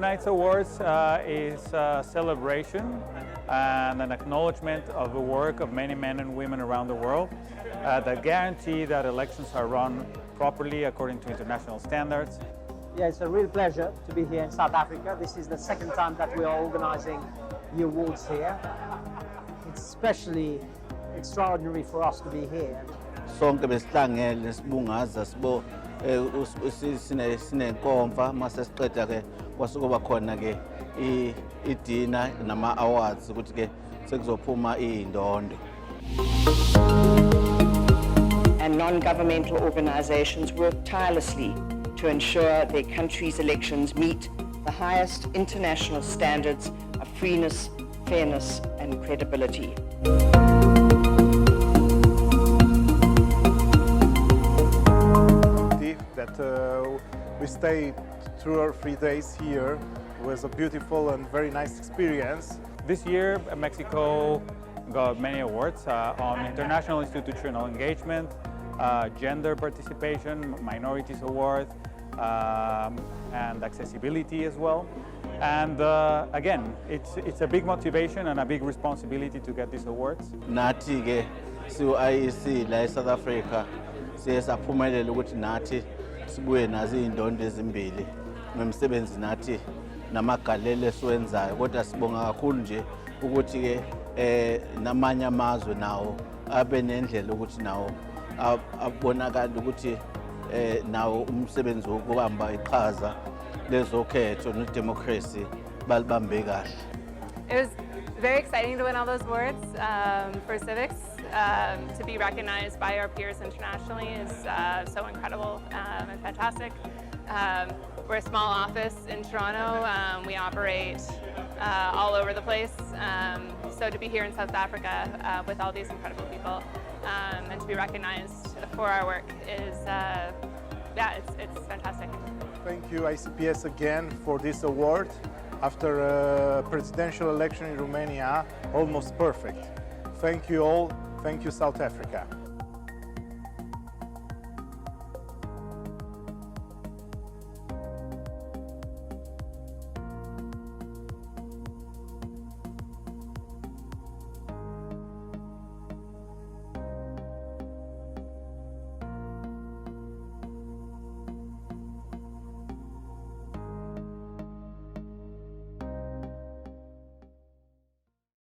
Tonight's awards is a celebration and an acknowledgement of the work of many men and women around the world that guarantee that elections are run properly according to international standards. Yeah, it's a real pleasure to be here in South Africa. This is the second time that we are organizing the awards here. It's especially extraordinary for us to be here. Sonke besihlangene sibungaza sibo sinenkomfa mase siqeda ke kwasukuba khona ke idina nama awards ukuthi ke sekuzophuma indondo. And non-governmental organizations work tirelessly to ensure their country's elections meet the highest international standards of freeness, fairness and credibility. That we stayed 2 or 3 days here. It was a beautiful and very nice experience. This year, Mexico got many awards on international institutional engagement, gender participation, minorities award, and accessibility as well. And again, it's a big motivation and a big responsibility to get these awards. Nathi ke IEC la eSouth Africa siyesaphumelela ukuthi nathi sibuye nazo indondo ezimbili nomsebenzi nathi namagalelo esiwenzayo kodwa sibonga kakhulu nje ukuthi ke namanye amazwe nawo abe nendlela ukuthi nawo abonakala ukuthi nawo umsebenzi wokubamba iqhaza lezokhetho nedemocracy balibambe kahle. It was very exciting to win all those awards for civics. To be recognized by our peers internationally is so incredible and fantastic. We're a small office in Toronto. We operate all over the place. So to be here in South Africa with all these incredible people and to be recognized for our work is, yeah, it's fantastic. Thank you ICPS again for this award. After a presidential election in Romania, almost perfect. Thank you all. Thank you, South Africa.